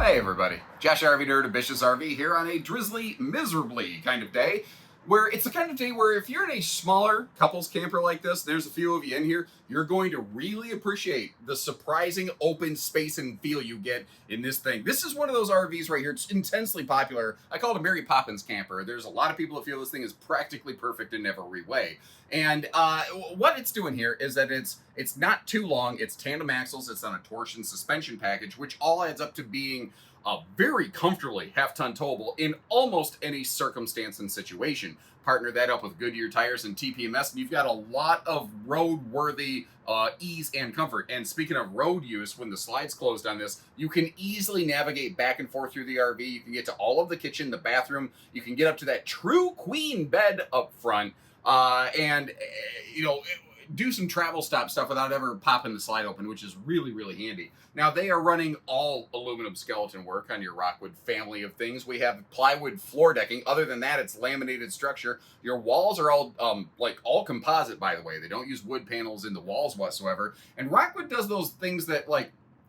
Hey everybody, Josh RV Nerd of Bish's RV here on a drizzly, miserably kind of day, where it's the kind of day where if you're in a smaller couples camper like this, there's a few of you in here, you're going to really appreciate the surprising open space and feel you get in this thing. This is one of those RVs right here. It's intensely popular. I call it a Mary Poppins camper. There's a lot of people that feel this thing is practically perfect in every way. And what it's doing here is that it's not too long. It's tandem axles. It's on a torsion suspension package, which all adds up to being very comfortably half-ton towable in almost any circumstance and situation. Partner that up with Goodyear tires and TPMS, and you've got a lot of road-worthy ease and comfort. And speaking of road use, when the slide's closed on this, you can easily navigate back and forth through the RV. You can get to all of the kitchen, the bathroom. You can get up to that true queen bed up front, and do some travel stop stuff without ever popping the slide open, which is really, really handy. Now, they are running all aluminum skeleton work on your Rockwood family of things. We have plywood floor decking. Other than that, it's laminated structure. Your walls are all all composite, by the way. They don't use wood panels in the walls whatsoever. And Rockwood does those things that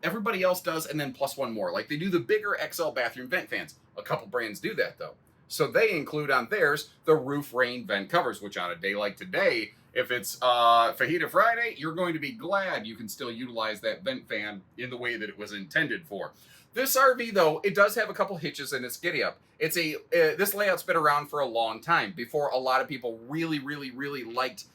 everybody else does, and then plus one more. Like they do the bigger XL bathroom vent fans. A couple brands do that though. So they include on theirs the roof rain vent covers, which on a day like today, if it's Fajita Friday, you're going to be glad you can still utilize that vent fan in the way that it was intended for. This RV, though, it does have a couple hitches in its giddy up. This layout's been around for a long time, before a lot of people really, really, really liked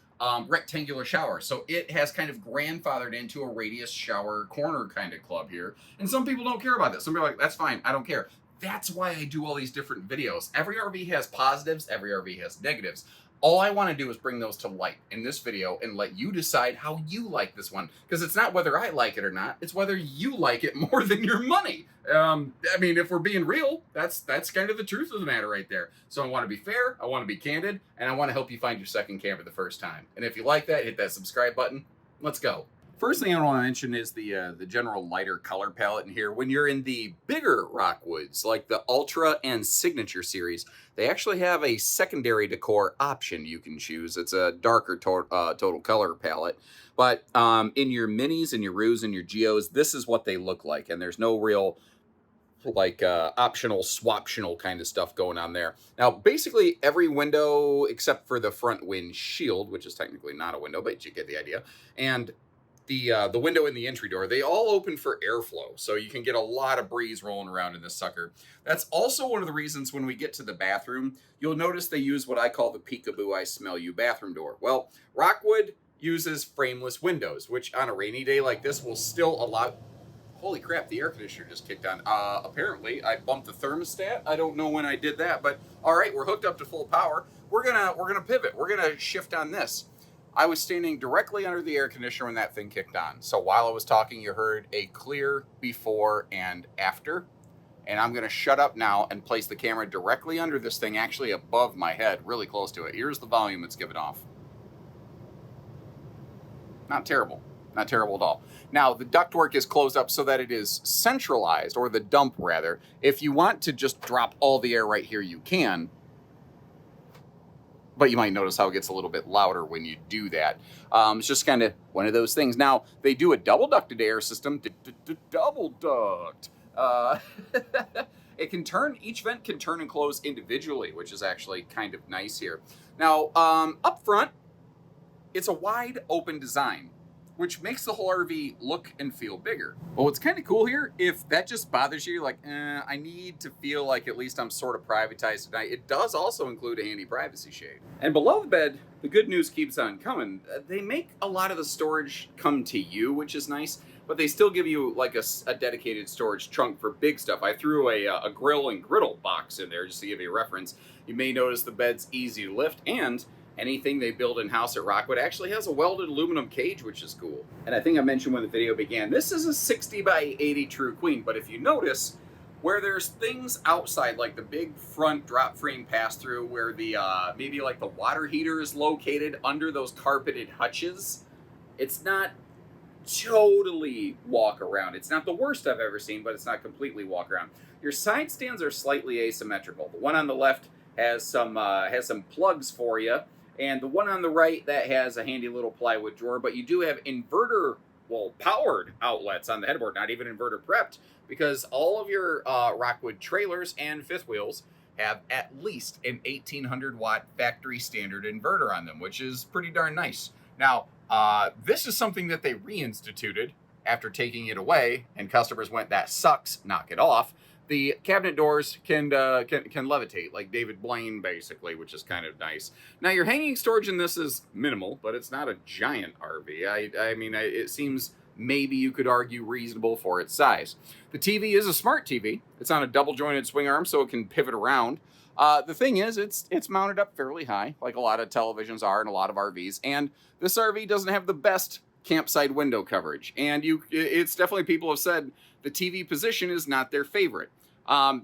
rectangular showers. So it has kind of grandfathered into a radius shower corner kind of club here. And some people don't care about this. Some people are like, that's fine, I don't care. That's why I do all these different videos. Every RV has positives, every RV has negatives. All I want to do is bring those to light in this video and let you decide how you like this one. Because it's not whether I like it or not, it's whether you like it more than your money. If we're being real, that's kind of the truth of the matter right there. So I want to be fair, I want to be candid, and I want to help you find your second camper the first time. And if you like that, hit that subscribe button. Let's go. First thing I want to mention is the general lighter color palette in here. When you're in the bigger Rockwoods, like the Ultra and Signature series, they actually have a secondary decor option you can choose. It's a darker total color palette. But in your minis and your roos and your geos, this is what they look like. And there's no real optional swaptional kind of stuff going on there. Now, basically every window except for the front windshield, which is technically not a window, but you get the idea, and the window in the entry door, they all open for airflow, so you can get a lot of breeze rolling around in this sucker. That's also one of the reasons when we get to the bathroom, you'll notice they use what I call the peekaboo I smell you bathroom door. Well, Rockwood uses frameless windows, which on a rainy day like this will still allow... Holy crap, the air conditioner just kicked on. Apparently, I bumped the thermostat. I don't know when I did that, but all right, we're hooked up to full power. We're gonna pivot. We're gonna shift on this. I was standing directly under the air conditioner when that thing kicked on. So while I was talking, you heard a clear before and after. And I'm going to shut up now and place the camera directly under this thing, actually above my head, really close to it. Here's the volume it's giving off. Not terrible. Not terrible at all. Now, the ductwork is closed up so that it is centralized, or the dump rather. If you want to just drop all the air right here, you can. But you might notice how it gets a little bit louder when you do that. It's just kind of one of those things. Now, they do a double ducted air system. Double duct. It can turn, each vent can turn and close individually, which is actually kind of nice here. Now, up front, it's a wide open design, which makes the whole RV look and feel bigger. But what's kind of cool here, if that just bothers you, like, I need to feel like at least I'm sort of privatized tonight, it does also include a handy privacy shade. And below the bed, the good news keeps on coming. They make a lot of the storage come to you, which is nice, but they still give you like a dedicated storage trunk for big stuff. I threw a grill and griddle box in there just to give you a reference. You may notice the bed's easy to lift, and anything they build in-house at Rockwood actually has a welded aluminum cage, which is cool. And I think I mentioned when the video began, this is a 60 by 80 true queen, but if you notice, where there's things outside, like the big front drop frame pass-through, where the maybe like the water heater is located under those carpeted hutches, it's not totally walk around. It's not the worst I've ever seen, but it's not completely walk around. Your side stands are slightly asymmetrical. The one on the left has some plugs for you, and the one on the right, that has a handy little plywood drawer, but you do have inverter well, powered outlets on the headboard, not even inverter prepped, because all of your Rockwood trailers and fifth wheels have at least an 1800 watt factory standard inverter on them, which is pretty darn nice. Now, this is something that they reinstituted after taking it away, and customers went, "That sucks, knock it off." The cabinet doors can levitate, like David Blaine, basically, which is kind of nice. Now, your hanging storage in this is minimal, but it's not a giant RV. I mean, it seems maybe you could argue reasonable for its size. The TV is a smart TV. It's on a double jointed swing arm, so it can pivot around. The thing is, it's mounted up fairly high, like a lot of televisions are in a lot of RVs, and this RV doesn't have the best campsite window coverage. And it's definitely, people have said the TV position is not their favorite.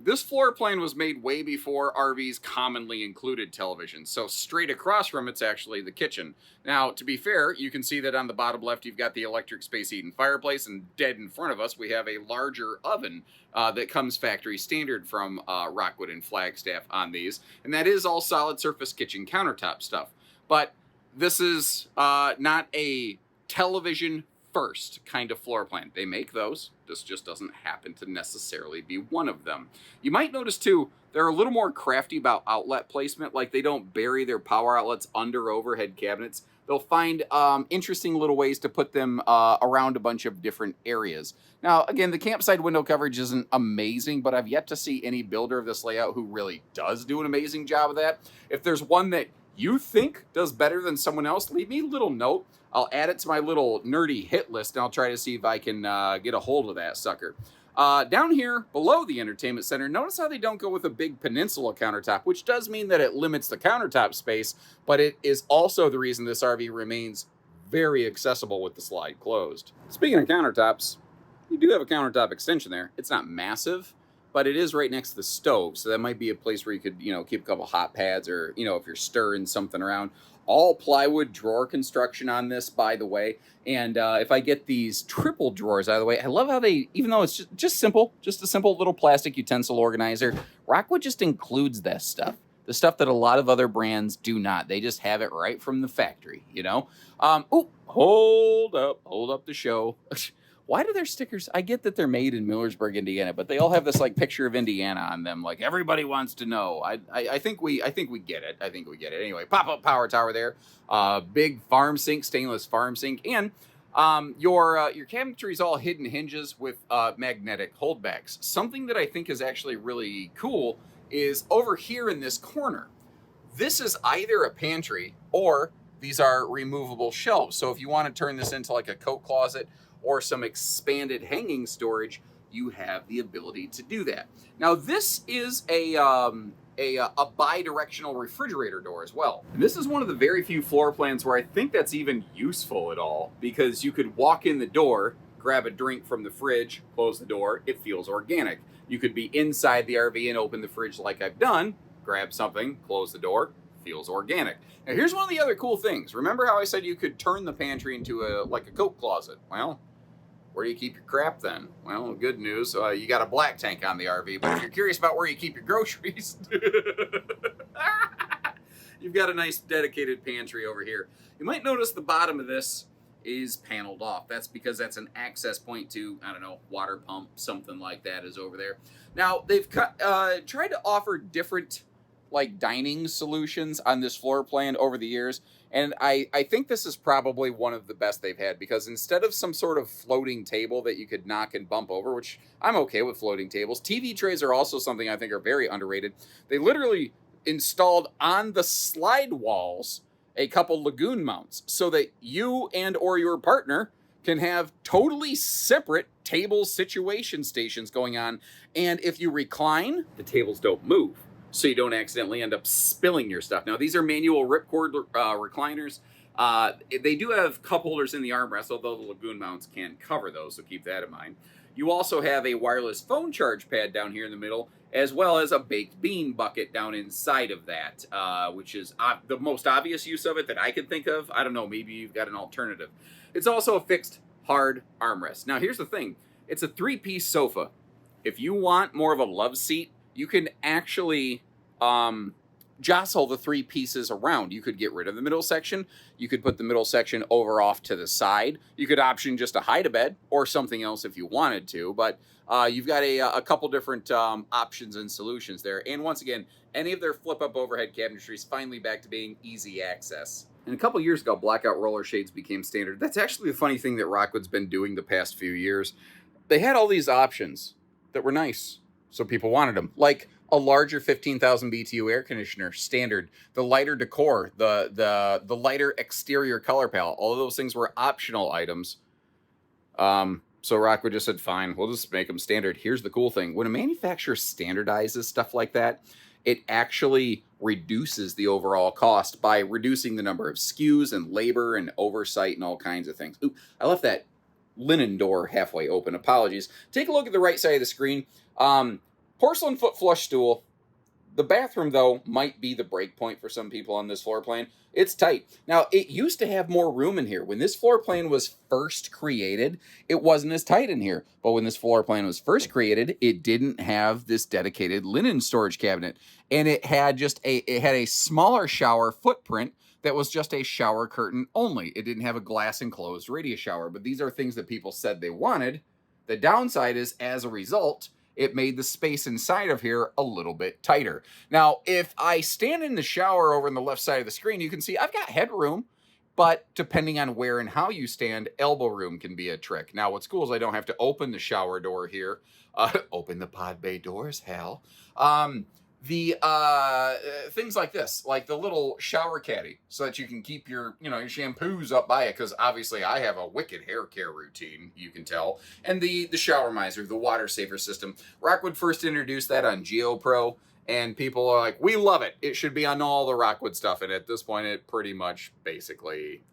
This floor plan was made way before RVs commonly included televisions. So straight across from it's actually the kitchen. Now, to be fair, you can see that on the bottom left, you've got the electric space heat and fireplace, and dead in front of us, we have a larger oven that comes factory standard from Rockwood and Flagstaff on these. And that is all solid surface kitchen countertop stuff. But this is not a television first kind of floor plan. They make those. This just doesn't happen to necessarily be one of them. You might notice too, they're a little more crafty about outlet placement. Like, they don't bury their power outlets under overhead cabinets. They'll find interesting little ways to put them around a bunch of different areas. Now, again, the campsite window coverage isn't amazing, but I've yet to see any builder of this layout who really does do an amazing job of that. If there's one that you think does better than someone else, leave me a little note. I'll add it to my little nerdy hit list, and I'll try to see if I can get a hold of that sucker. Down here below the entertainment center, notice how they don't go with a big peninsula countertop, which does mean that it limits the countertop space, but it is also the reason this RV remains very accessible with the slide closed. Speaking of countertops, you do have a countertop extension there. It's not massive, but it is right next to the stove, so that might be a place where you could, keep a couple hot pads, or, if you're stirring something around. All plywood drawer construction on this, by the way. And if I get these triple drawers out of the way, I love how they, even though it's just simple, just a simple little plastic utensil organizer, Rockwood just includes this stuff. The stuff that a lot of other brands do not. They just have it right from the factory, Hold up the show. Why do their stickers, I get that they're made in Millersburg, Indiana, but they all have this like picture of Indiana on them. Like, everybody wants to know. I think we get it. I think we get it. Anyway, pop-up power tower there. Big farm sink, stainless farm sink. And your cabinetry is all hidden hinges with magnetic holdbacks. Something that I think is actually really cool is over here in this corner. This is either a pantry or these are removable shelves. So if you want to turn this into like a coat closet or some expanded hanging storage, you have the ability to do that. Now, this is a bi-directional refrigerator door as well. And this is one of the very few floor plans where I think that's even useful at all, because you could walk in the door, grab a drink from the fridge, close the door, it feels organic. You could be inside the RV and open the fridge like I've done, grab something, close the door, feels organic. Now, here's one of the other cool things. Remember how I said you could turn the pantry into a coat closet? Well, where do you keep your crap then? Well, good news, you got a black tank on the RV, but if you're curious about where you keep your groceries, you've got a nice dedicated pantry over here. You might notice the bottom of this is paneled off. That's because that's an access point to, I don't know, water pump, something like that is over there. Now, they've tried to offer different dining solutions on this floor plan over the years. And I think this is probably one of the best they've had, because instead of some sort of floating table that you could knock and bump over, which I'm okay with floating tables, TV trays are also something I think are very underrated. They literally installed on the slide walls a couple lagoon mounts so that you and or your partner can have totally separate table situation stations going on. And if you recline, the tables don't move, so you don't accidentally end up spilling your stuff. Now, these are manual ripcord recliners. They do have cup holders in the armrest, although the lagoon mounts can't cover those, so keep that in mind. You also have a wireless phone charge pad down here in the middle, as well as a baked bean bucket down inside of that, which is the most obvious use of it that I could think of. I don't know, maybe you've got an alternative. It's also a fixed hard armrest. Now, here's the thing. It's a 3-piece sofa. If you want more of a love seat, you can actually jostle the three pieces around. You could get rid of the middle section. You could put the middle section over off to the side. You could option just to hide a bed or something else if you wanted to. But you've got a couple different options and solutions there. And once again, any of their flip-up overhead cabinetry is finally back to being easy access. And a couple years ago, blackout roller shades became standard. That's actually a funny thing that Rockwood's been doing the past few years. They had all these options that were nice, so people wanted them. Like a larger 15,000 BTU air conditioner, standard. The lighter decor, the lighter exterior color palette. All of those things were optional items. So Rockwood just said, fine, we'll just make them standard. Here's the cool thing. When a manufacturer standardizes stuff like that, it actually reduces the overall cost by reducing the number of SKUs and labor and oversight and all kinds of things. Ooh, I left that linen door halfway open. Apologies. Take a look at the right side of the screen. Porcelain foot flush stool. The bathroom, though, might be the break point for some people on this floor plan. It's tight. Now, it used to have more room in here. When this floor plan was first created, it wasn't as tight in here. But when this floor plan was first created, it didn't have this dedicated linen storage cabinet. And it had a smaller shower footprint that was just a shower curtain only. It didn't have a glass enclosed radius shower. But these are things that people said they wanted. The downside is, as a result, it made the space inside of here a little bit tighter. Now, if I stand in the shower over on the left side of the screen, you can see I've got headroom, but depending on where and how you stand, elbow room can be a trick. Now, what's cool is I don't have to open the shower door here. Open the pod bay doors, hell. Things like this, like the little shower caddy, so that you can keep your shampoos up by it, because obviously I have a wicked hair care routine, you can tell. And the shower miser, the water saver system. Rockwood first introduced that on GeoPro, and people are like, we love it. It should be on all the Rockwood stuff, and at this point it pretty much basically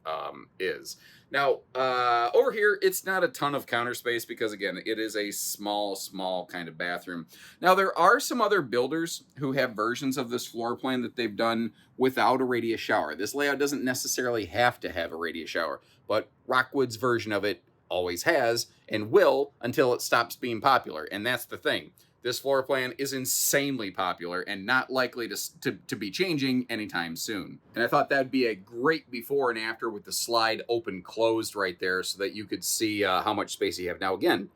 is. Now, over here, it's not a ton of counter space because, again, it is a small kind of bathroom. Now, there are some other builders who have versions of this floor plan that they've done without a radius shower. This layout doesn't necessarily have to have a radius shower, but Rockwood's version of it always has and will until it stops being popular, and that's the thing. This floor plan is insanely popular and not likely to be changing anytime soon. And I thought that'd be a great before and after with the slide open closed right there so that you could see how much space you have. Now again,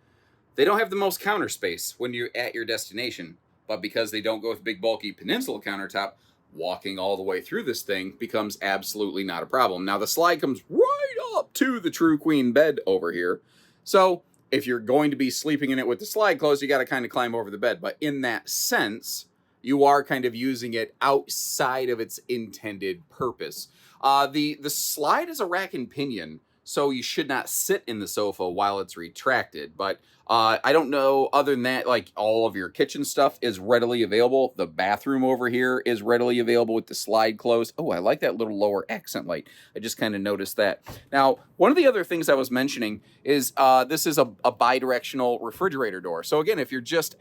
they don't have the most counter space when you're at your destination, but because they don't go with big bulky peninsula countertop, walking all the way through this thing becomes absolutely not a problem. Now the slide comes right up to the true queen bed over here. So if you're going to be sleeping in it with the slide closed, you got to kind of climb over the bed. But in that sense, you are kind of using it outside of its intended purpose. The slide is a rack and pinion, so you should not sit in the sofa while it's retracted. But I don't know, other than that, like all of your kitchen stuff is readily available. The bathroom over here is readily available with the slide closed. Oh, I like that little lower accent light. I just kind of noticed that. Now, one of the other things I was mentioning is this is a bi-directional refrigerator door. So again, if you're just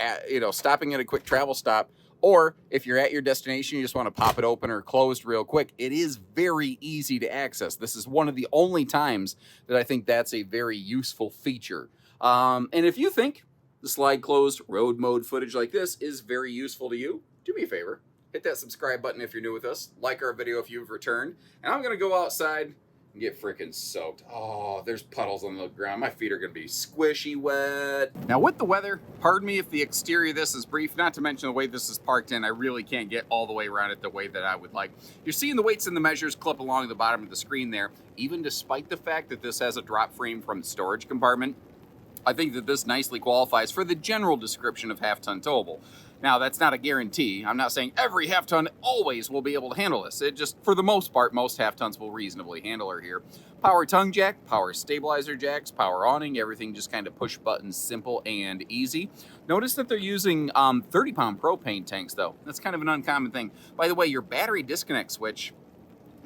stopping at a quick travel stop, or if you're at your destination, you just want to pop it open or closed real quick, it is very easy to access. This is one of the only times that I think that's a very useful feature. And if you think the slide closed road mode footage like this is very useful to you, do me a favor, hit that subscribe button if you're new with us, like our video if you've returned, and I'm going to go outside and get freaking soaked. Oh, there's puddles on the ground. My feet are going to be squishy wet. Now with the weather, pardon me if the exterior of this is brief, not to mention the way this is parked in, I really can't get all the way around it the way that I would like. You're seeing the weights and the measures clip along the bottom of the screen there, even despite the fact that this has a drop frame from the storage compartment. I think that this nicely qualifies for the general description of half-ton towable. Now, that's not a guarantee. I'm not saying every half-ton always will be able to handle this. It just, for the most part, most half-tons will reasonably handle her here. Power tongue jack, power stabilizer jacks, power awning, everything just kind of push buttons, simple and easy. Notice that they're using 30-pound propane tanks, though. That's kind of an uncommon thing. By the way, your battery disconnect switch,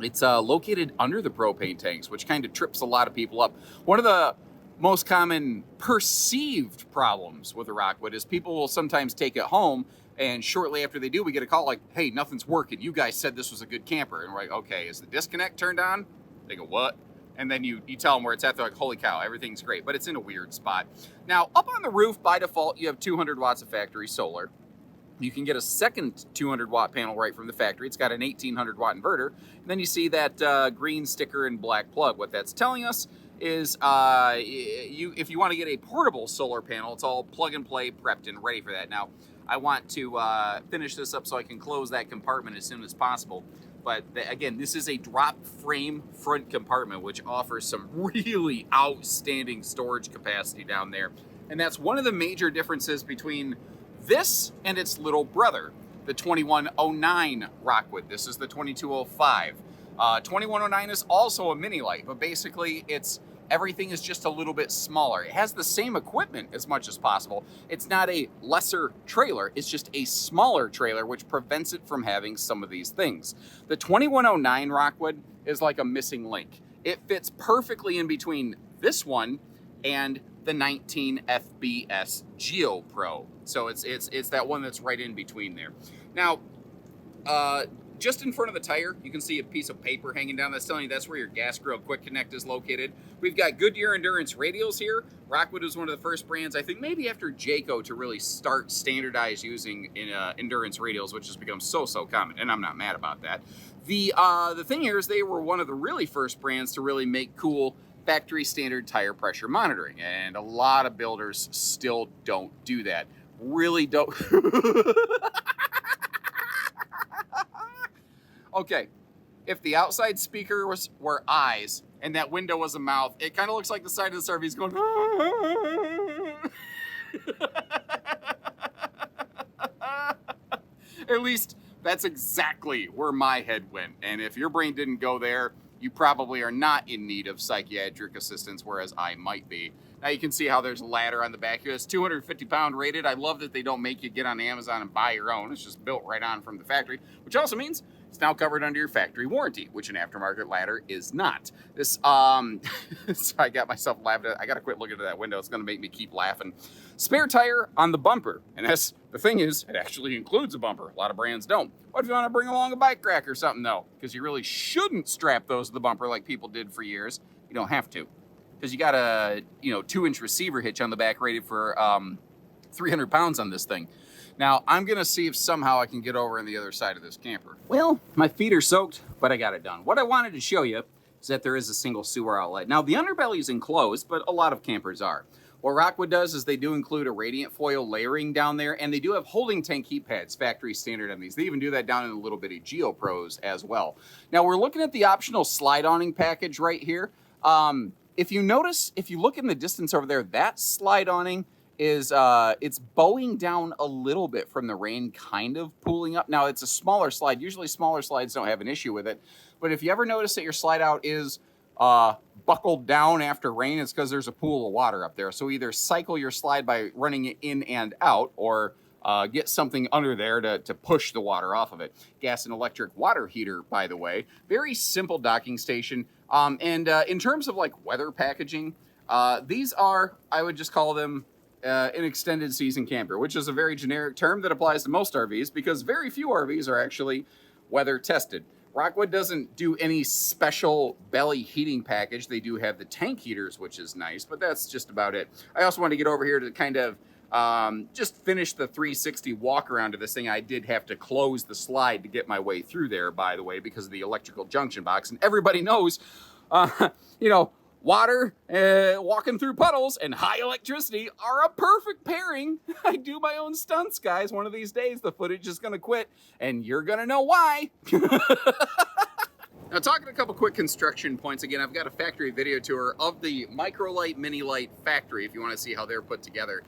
it's located under the propane tanks, which kind of trips a lot of people up. One of the most common perceived problems with a Rockwood is people will sometimes take it home, and shortly after they do, we get a call like, hey, nothing's working. You guys said this was a good camper. And we're like, okay, is the disconnect turned on? They go, what? And then you tell them where it's at. They're like, holy cow, everything's great. But it's in a weird spot. Now, up on the roof, by default, you have 200 watts of factory solar. You can get a second 200 watt panel right from the factory. It's got an 1800 watt inverter. And then you see that green sticker and black plug. What that's telling us is if you want to get a portable solar panel, it's all plug and play, prepped and ready for that. Now, I want to finish this up so I can close that compartment as soon as possible. But again, this is a drop frame front compartment, which offers some really outstanding storage capacity down there. And that's one of the major differences between this and its little brother, the 2109 Rockwood. This is the 2205. 2109 is also a mini Lite, but basically everything is just a little bit smaller. It has the same equipment as much as possible. It's not a lesser trailer, it's just a smaller trailer, which prevents it from having some of these things. The 2109 Rockwood is like a missing link. It fits perfectly in between this one and the 19 FBS Geo Pro. So it's that one that's right in between there. Now, just in front of the tire, you can see a piece of paper hanging down that's telling you that's where your gas grill quick connect is located. We've got Goodyear Endurance radials here. Rockwood was one of the first brands, I think maybe after Jayco, to really start standardize using endurance radials, which has become so common, and I'm not mad about that. The thing here is they were one of the really first brands to really make cool factory standard tire pressure monitoring, and a lot of builders still don't do that. Really don't. Okay, if the outside speaker were eyes and that window was a mouth, it kind of looks like the side of this RV is going. At least that's exactly where my head went. And if your brain didn't go there, you probably are not in need of psychiatric assistance, whereas I might be. Now you can see how there's a ladder on the back here. It's 250 pound rated. I love that they don't make you get on Amazon and buy your own. It's just built right on from the factory, which also means it's now covered under your factory warranty, which an aftermarket ladder is not. This, so I got myself laughing. I got to quit looking at that window. It's going to make me keep laughing. Spare tire on the bumper. And that's, the thing is, it actually includes a bumper. A lot of brands don't. What if you want to bring along a bike rack or something, though? Because you really shouldn't strap those to the bumper like people did for years. You don't have to. Because you got a 2-inch receiver hitch on the back rated for 300 pounds on this thing. Now, I'm going to see if somehow I can get over on the other side of this camper. Well, my feet are soaked, but I got it done. What I wanted to show you is that there is a single sewer outlet. Now, the underbelly is enclosed, but a lot of campers are. What Rockwood does is they do include a radiant foil layering down there, and they do have holding tank heat pads, factory standard on these. They even do that down in the little bitty Geo Pros as well. Now, we're looking at the optional slide awning package right here. If you notice, if you look in the distance over there, that slide awning is it's bowing down a little bit from the rain, kind of pooling up. Now, it's a smaller slide. Usually smaller slides don't have an issue with it. But if you ever notice that your slide out is buckled down after rain, it's because there's a pool of water up there. So either cycle your slide by running it in and out, or get something under there to push the water off of it. Gas and electric water heater, by the way. Very simple docking station. In terms of like weather packaging, these are, I would just call them an extended season camper, which is a very generic term that applies to most RVs because very few RVs are actually weather tested. Rockwood doesn't do any special belly heating package. They do have the tank heaters, which is nice, but that's just about it. I also want to get over here to kind of just finish the 360 walk around to this thing. I did have to close the slide to get my way through there, by the way, because of the electrical junction box. And everybody knows, water, walking through puddles, and high electricity are a perfect pairing. I do my own stunts, guys. One of these days, the footage is going to quit, and you're going to know why. Now, talking a couple quick construction points. Again, I've got a factory video tour of the Micro Lite, Mini Lite factory if you want to see how they're put together.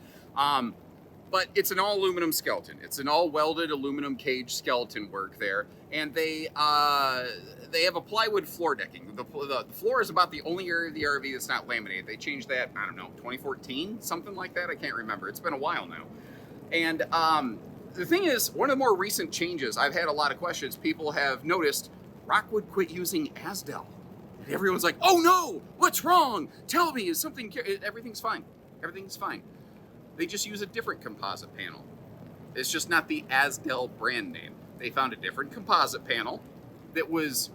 But it's an all aluminum skeleton. It's an all welded aluminum cage skeleton work there. And they have a plywood floor decking. The floor is about the only area of the RV that's not laminated. They changed that, I don't know, 2014, something like that. I can't remember. It's been a while now. And the thing is, one of the more recent changes, I've had a lot of questions. People have noticed Rockwood quit using Asdel. And everyone's like, oh no, what's wrong? Tell me, is something, everything's fine. Everything's fine. They just use a different composite panel. It's just not the Asdel brand name. They found a different composite panel that was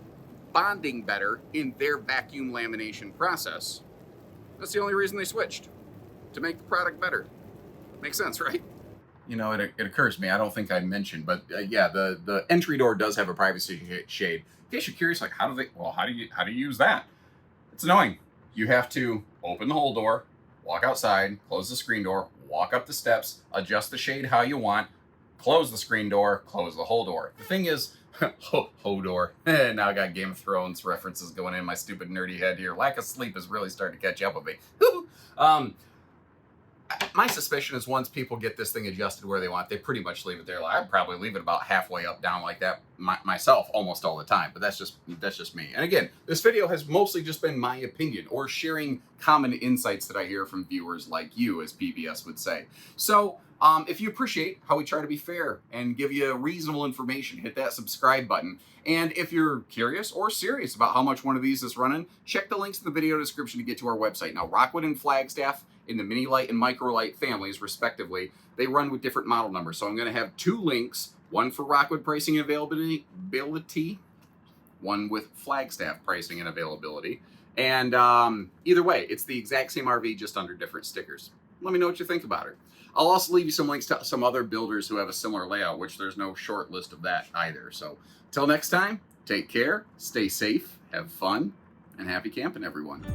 bonding better in their vacuum lamination process. That's the only reason they switched, to make the product better. Makes sense, right? you know, it occurs to me, I don't think I mentioned, but yeah, the entry door does have a privacy shade. In case you're curious, like how do you use that? It's annoying. You have to open the whole door, walk outside, close the screen door, walk up the steps, adjust the shade how you want, close the screen door, close the whole door. The thing is, door. Now I got Game of Thrones references going in my stupid nerdy head here. Lack of sleep is really starting to catch up with me. My suspicion is once people get this thing adjusted where they want, they pretty much leave it there. Like, I'd probably leave it about halfway up, down like that myself almost all the time. But that's just me. And again, this video has mostly just been my opinion or sharing common insights that I hear from viewers like you, as PBS would say. So if you appreciate how we try to be fair and give you reasonable information, hit that subscribe button. And if you're curious or serious about how much one of these is running, check the links in the video description to get to our website. Now, Rockwood and Flagstaff, in the mini Lite and micro Lite families, respectively, they run with different model numbers. So I'm going to have two links, one for Rockwood pricing and availability, one with Flagstaff pricing and availability. And either way, it's the exact same RV, just under different stickers. Let me know what you think about it. I'll also leave you some links to some other builders who have a similar layout, which there's no short list of that either. So until next time, take care, stay safe, have fun, and happy camping, everyone.